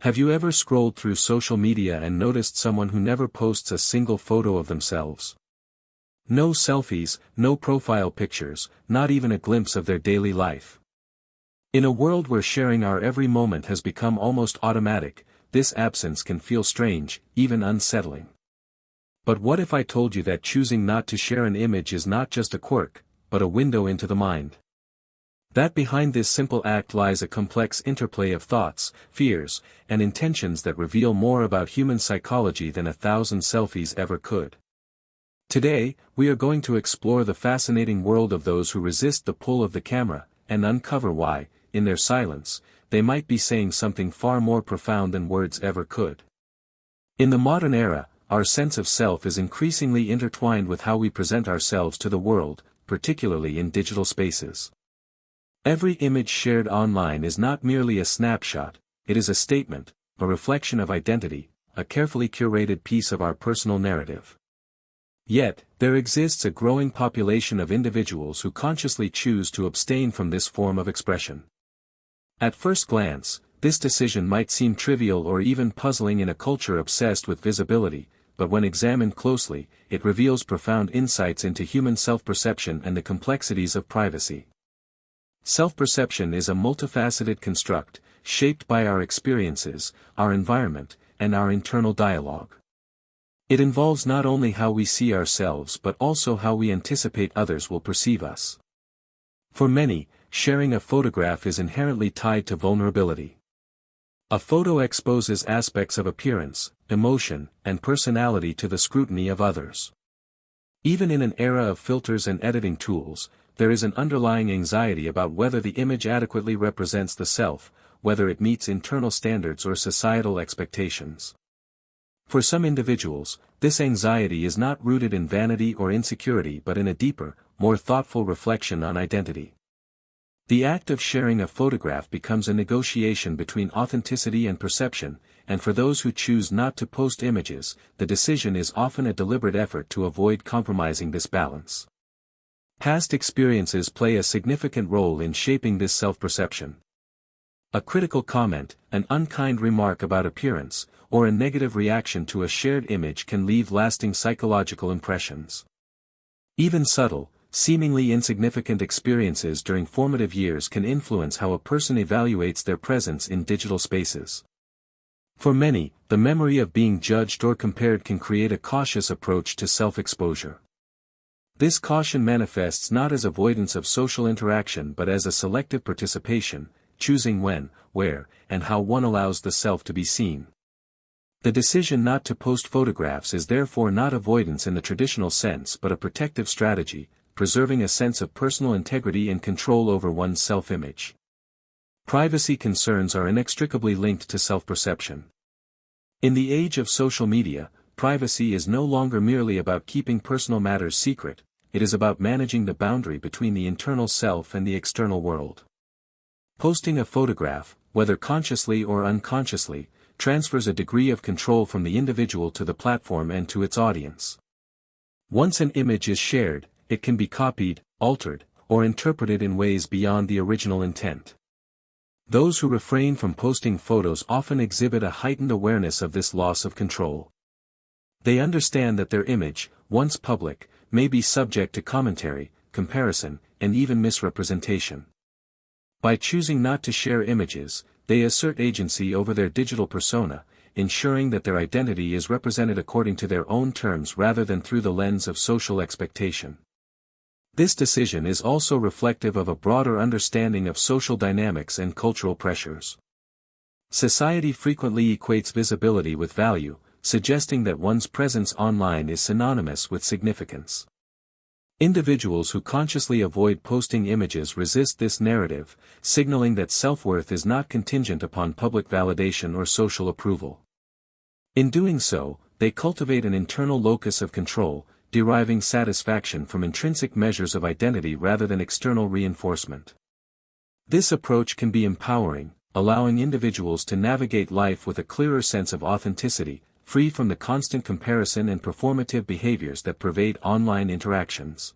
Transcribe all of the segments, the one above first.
Have you ever scrolled through social media and noticed someone who never posts a single photo of themselves? No selfies, no profile pictures, not even a glimpse of their daily life. In a world where sharing our every moment has become almost automatic, this absence can feel strange, even unsettling. But what if I told you that choosing not to share an image is not just a quirk, but a window into the mind? That behind this simple act lies a complex interplay of thoughts, fears, and intentions that reveal more about human psychology than 1,000 selfies ever could. Today, we are going to explore the fascinating world of those who resist the pull of the camera, and uncover why, in their silence, they might be saying something far more profound than words ever could. In the modern era, our sense of self is increasingly intertwined with how we present ourselves to the world, particularly in digital spaces. Every image shared online is not merely a snapshot, it is a statement, a reflection of identity, a carefully curated piece of our personal narrative. Yet, there exists a growing population of individuals who consciously choose to abstain from this form of expression. At first glance, this decision might seem trivial or even puzzling in a culture obsessed with visibility, but when examined closely, it reveals profound insights into human self-perception and the complexities of privacy. Self-perception is a multifaceted construct, shaped by our experiences, our environment, and our internal dialogue. It involves not only how we see ourselves but also how we anticipate others will perceive us. For many, sharing a photograph is inherently tied to vulnerability. A photo exposes aspects of appearance, emotion, and personality to the scrutiny of others. Even in an era of filters and editing tools, there is an underlying anxiety about whether the image adequately represents the self, whether it meets internal standards or societal expectations. For some individuals, this anxiety is not rooted in vanity or insecurity but in a deeper, more thoughtful reflection on identity. The act of sharing a photograph becomes a negotiation between authenticity and perception, and for those who choose not to post images, the decision is often a deliberate effort to avoid compromising this balance. Past experiences play a significant role in shaping this self-perception. A critical comment, an unkind remark about appearance, or a negative reaction to a shared image can leave lasting psychological impressions. Even subtle, seemingly insignificant experiences during formative years can influence how a person evaluates their presence in digital spaces. For many, the memory of being judged or compared can create a cautious approach to self-exposure. This caution manifests not as avoidance of social interaction but as a selective participation, choosing when, where, and how one allows the self to be seen. The decision not to post photographs is therefore not avoidance in the traditional sense but a protective strategy, preserving a sense of personal integrity and control over one's self-image. Privacy concerns are inextricably linked to self-perception. In the age of social media, privacy is no longer merely about keeping personal matters secret, it is about managing the boundary between the internal self and the external world. Posting a photograph, whether consciously or unconsciously, transfers a degree of control from the individual to the platform and to its audience. Once an image is shared, it can be copied, altered, or interpreted in ways beyond the original intent. Those who refrain from posting photos often exhibit a heightened awareness of this loss of control. They understand that their image, once public, may be subject to commentary, comparison, and even misrepresentation. By choosing not to share images, they assert agency over their digital persona, ensuring that their identity is represented according to their own terms rather than through the lens of social expectation. This decision is also reflective of a broader understanding of social dynamics and cultural pressures. Society frequently equates visibility with value, suggesting that one's presence online is synonymous with significance. Individuals who consciously avoid posting images resist this narrative, signaling that self-worth is not contingent upon public validation or social approval. In doing so, they cultivate an internal locus of control, deriving satisfaction from intrinsic measures of identity rather than external reinforcement. This approach can be empowering, allowing individuals to navigate life with a clearer sense of authenticity, free from the constant comparison and performative behaviors that pervade online interactions.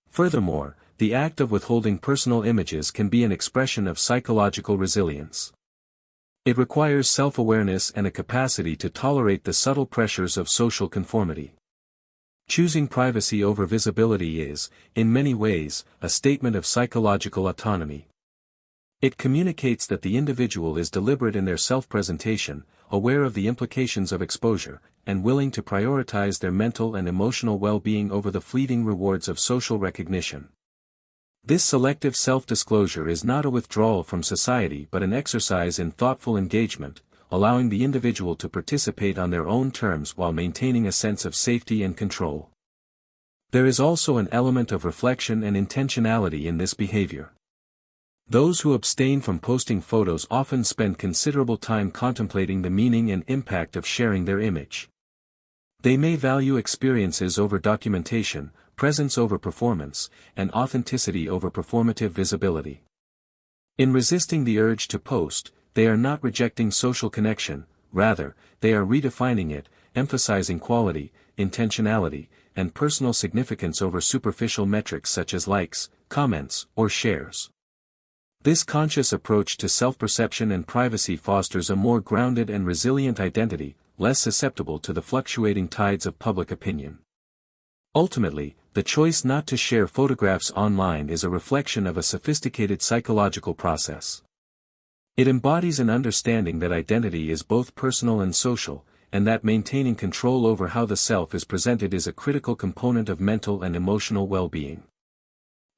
Furthermore, the act of withholding personal images can be an expression of psychological resilience. It requires self-awareness and a capacity to tolerate the subtle pressures of social conformity. Choosing privacy over visibility is, in many ways, a statement of psychological autonomy. It communicates that the individual is deliberate in their self-presentation, aware of the implications of exposure, and willing to prioritize their mental and emotional well-being over the fleeting rewards of social recognition. This selective self-disclosure is not a withdrawal from society but an exercise in thoughtful engagement, allowing the individual to participate on their own terms while maintaining a sense of safety and control. There is also an element of reflection and intentionality in this behavior. Those who abstain from posting photos often spend considerable time contemplating the meaning and impact of sharing their image. They may value experiences over documentation, presence over performance, and authenticity over performative visibility. In resisting the urge to post, they are not rejecting social connection, rather, they are redefining it, emphasizing quality, intentionality, and personal significance over superficial metrics such as likes, comments, or shares. This conscious approach to self-perception and privacy fosters a more grounded and resilient identity, less susceptible to the fluctuating tides of public opinion. Ultimately, the choice not to share photographs online is a reflection of a sophisticated psychological process. It embodies an understanding that identity is both personal and social, and that maintaining control over how the self is presented is a critical component of mental and emotional well-being.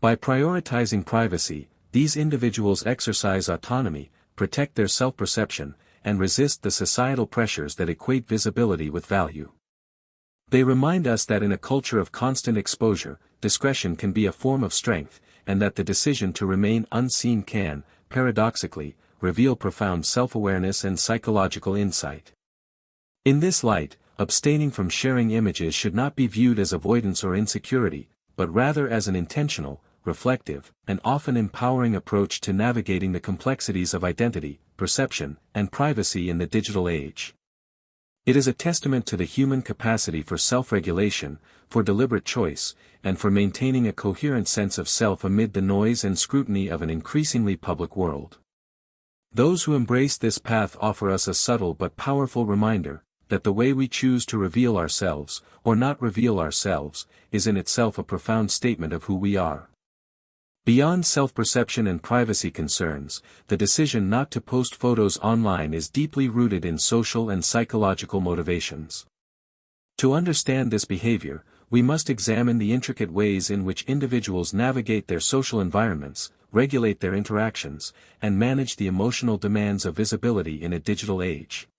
By prioritizing privacy, these individuals exercise autonomy, protect their self-perception, and resist the societal pressures that equate visibility with value. They remind us that in a culture of constant exposure, discretion can be a form of strength, and that the decision to remain unseen can, paradoxically, reveal profound self-awareness and psychological insight. In this light, abstaining from sharing images should not be viewed as avoidance or insecurity, but rather as an intentional, reflective, and often empowering approach to navigating the complexities of identity, perception, and privacy in the digital age. It is a testament to the human capacity for self-regulation, for deliberate choice, and for maintaining a coherent sense of self amid the noise and scrutiny of an increasingly public world. Those who embrace this path offer us a subtle but powerful reminder that the way we choose to reveal ourselves, or not reveal ourselves, is in itself a profound statement of who we are. Beyond self-perception and privacy concerns, the decision not to post photos online is deeply rooted in social and psychological motivations. To understand this behavior, we must examine the intricate ways in which individuals navigate their social environments, regulate their interactions, and manage the emotional demands of visibility in a digital age.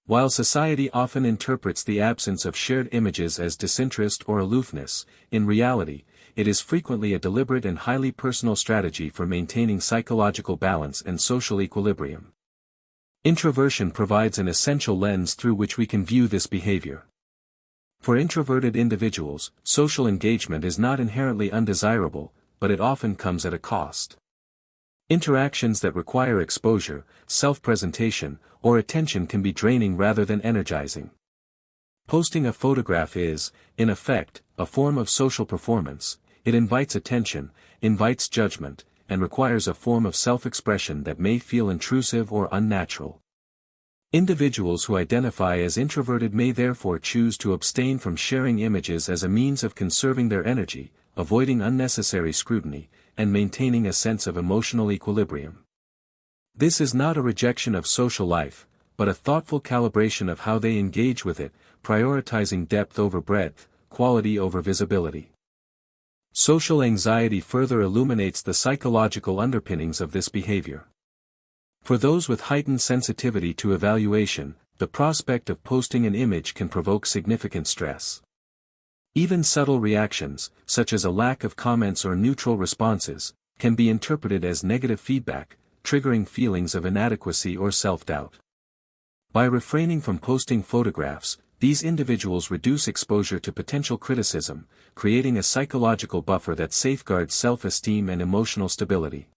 While society often interprets the absence of shared images as disinterest or aloofness, in reality, it is frequently a deliberate and highly personal strategy for maintaining psychological balance and social equilibrium. Introversion provides an essential lens through which we can view this behavior. For introverted individuals, social engagement is not inherently undesirable, but it often comes at a cost. Interactions that require exposure, self-presentation, or attention can be draining rather than energizing. Posting a photograph is, in effect, a form of social performance. It invites attention, invites judgment, and requires a form of self-expression that may feel intrusive or unnatural. Individuals who identify as introverted may therefore choose to abstain from sharing images as a means of conserving their energy, avoiding unnecessary scrutiny, and maintaining a sense of emotional equilibrium. This is not a rejection of social life, but a thoughtful calibration of how they engage with it, prioritizing depth over breadth, quality over visibility. Social anxiety further illuminates the psychological underpinnings of this behavior. For those with heightened sensitivity to evaluation, the prospect of posting an image can provoke significant stress. Even subtle reactions, such as a lack of comments or neutral responses, can be interpreted as negative feedback, triggering feelings of inadequacy or self-doubt. By refraining from posting photographs, these individuals reduce exposure to potential criticism, creating a psychological buffer that safeguards self-esteem and emotional stability.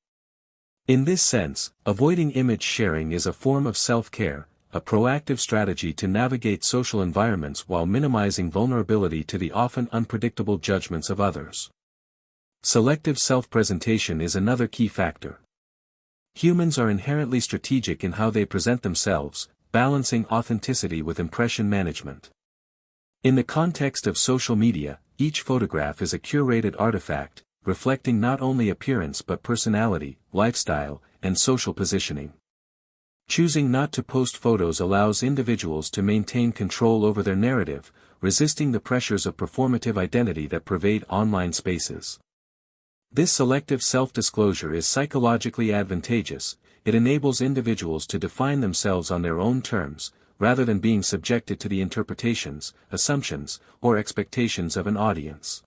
In this sense, avoiding image sharing is a form of self-care, a proactive strategy to navigate social environments while minimizing vulnerability to the often unpredictable judgments of others. Selective self-presentation is another key factor. Humans are inherently strategic in how they present themselves, balancing authenticity with impression management. In the context of social media, each photograph is a curated artifact, reflecting not only appearance but personality, lifestyle, and social positioning. Choosing not to post photos allows individuals to maintain control over their narrative, resisting the pressures of performative identity that pervade online spaces. This selective self-disclosure is psychologically advantageous. It enables individuals to define themselves on their own terms, rather than being subjected to the interpretations, assumptions, or expectations of an audience.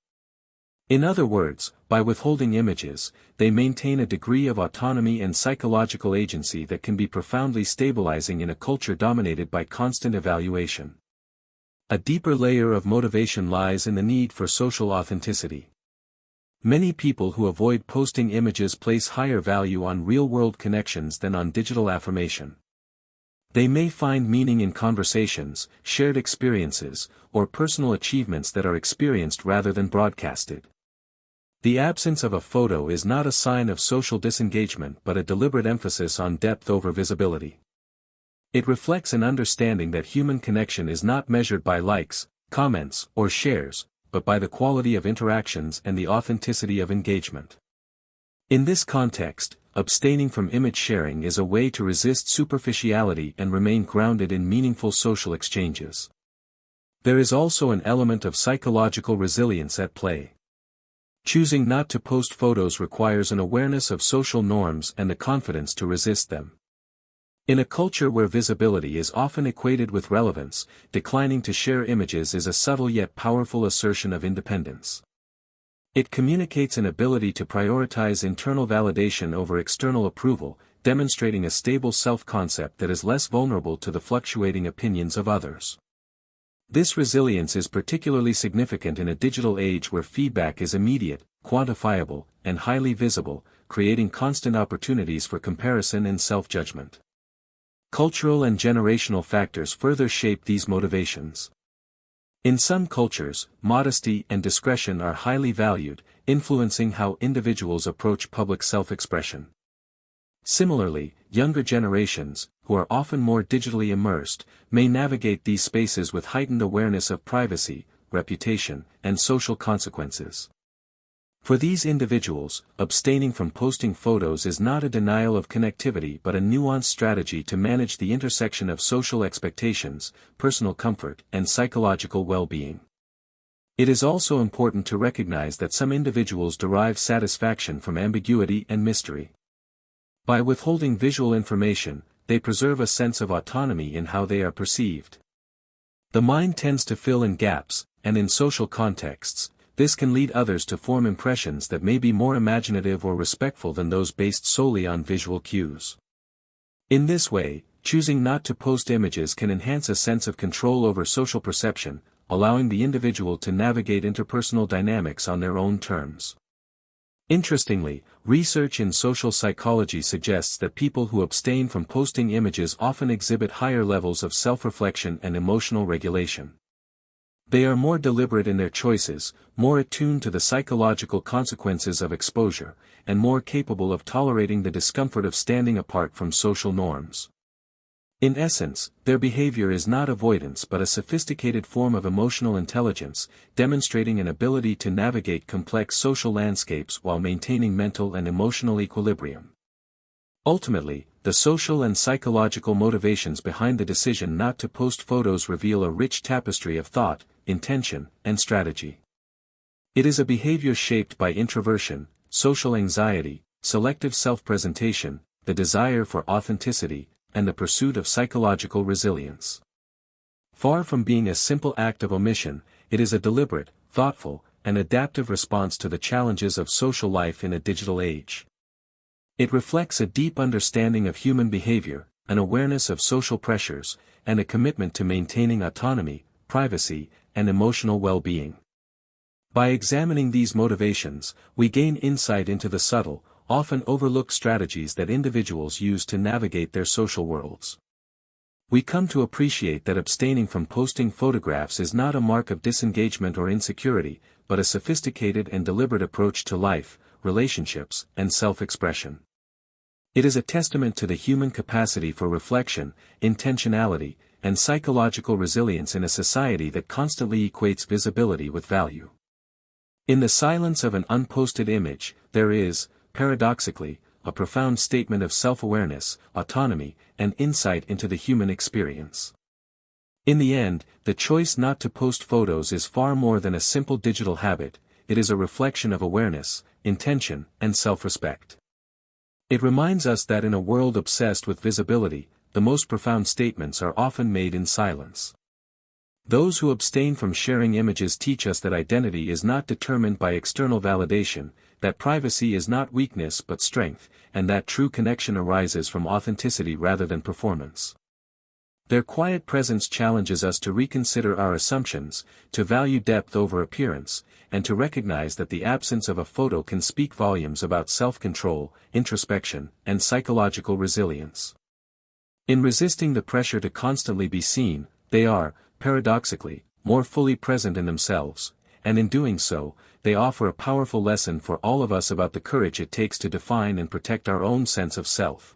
In other words, by withholding images, they maintain a degree of autonomy and psychological agency that can be profoundly stabilizing in a culture dominated by constant evaluation. A deeper layer of motivation lies in the need for social authenticity. Many people who avoid posting images place higher value on real-world connections than on digital affirmation. They may find meaning in conversations, shared experiences, or personal achievements that are experienced rather than broadcasted. The absence of a photo is not a sign of social disengagement but a deliberate emphasis on depth over visibility. It reflects an understanding that human connection is not measured by likes, comments, or shares, but by the quality of interactions and the authenticity of engagement. In this context, abstaining from image sharing is a way to resist superficiality and remain grounded in meaningful social exchanges. There is also an element of psychological resilience at play. Choosing not to post photos requires an awareness of social norms and the confidence to resist them. In a culture where visibility is often equated with relevance, declining to share images is a subtle yet powerful assertion of independence. It communicates an ability to prioritize internal validation over external approval, demonstrating a stable self-concept that is less vulnerable to the fluctuating opinions of others. This resilience is particularly significant in a digital age where feedback is immediate, quantifiable, and highly visible, creating constant opportunities for comparison and self-judgment. Cultural and generational factors further shape these motivations. In some cultures, modesty and discretion are highly valued, influencing how individuals approach public self-expression. Similarly, younger generations, who are often more digitally immersed, may navigate these spaces with heightened awareness of privacy, reputation, and social consequences. For these individuals, abstaining from posting photos is not a denial of connectivity but a nuanced strategy to manage the intersection of social expectations, personal comfort, and psychological well-being. It is also important to recognize that some individuals derive satisfaction from ambiguity and mystery. By withholding visual information, they preserve a sense of autonomy in how they are perceived. The mind tends to fill in gaps, and in social contexts, this can lead others to form impressions that may be more imaginative or respectful than those based solely on visual cues. In this way, choosing not to post images can enhance a sense of control over social perception, allowing the individual to navigate interpersonal dynamics on their own terms. Interestingly, research in social psychology suggests that people who abstain from posting images often exhibit higher levels of self-reflection and emotional regulation. They are more deliberate in their choices, more attuned to the psychological consequences of exposure, and more capable of tolerating the discomfort of standing apart from social norms. In essence, their behavior is not avoidance but a sophisticated form of emotional intelligence, demonstrating an ability to navigate complex social landscapes while maintaining mental and emotional equilibrium. Ultimately, the social and psychological motivations behind the decision not to post photos reveal a rich tapestry of thought, intention, and strategy. It is a behavior shaped by introversion, social anxiety, selective self-presentation, the desire for authenticity, and the pursuit of psychological resilience. Far from being a simple act of omission, it is a deliberate, thoughtful, and adaptive response to the challenges of social life in a digital age. It reflects a deep understanding of human behavior, an awareness of social pressures, and a commitment to maintaining autonomy, privacy, and emotional well-being. By examining these motivations, we gain insight into the subtle, often overlooked strategies that individuals use to navigate their social worlds. We come to appreciate that abstaining from posting photographs is not a mark of disengagement or insecurity, but a sophisticated and deliberate approach to life, relationships, and self-expression. It is a testament to the human capacity for reflection, intentionality, and psychological resilience in a society that constantly equates visibility with value. In the silence of an unposted image, there is, paradoxically, a profound statement of self-awareness, autonomy, and insight into the human experience. In the end, the choice not to post photos is far more than a simple digital habit, it is a reflection of awareness, intention, and self-respect. It reminds us that in a world obsessed with visibility, the most profound statements are often made in silence. Those who abstain from sharing images teach us that identity is not determined by external validation, that privacy is not weakness but strength, and that true connection arises from authenticity rather than performance. Their quiet presence challenges us to reconsider our assumptions, to value depth over appearance, and to recognize that the absence of a photo can speak volumes about self-control, introspection, and psychological resilience. In resisting the pressure to constantly be seen, they are, paradoxically, more fully present in themselves, and in doing so, they offer a powerful lesson for all of us about the courage it takes to define and protect our own sense of self.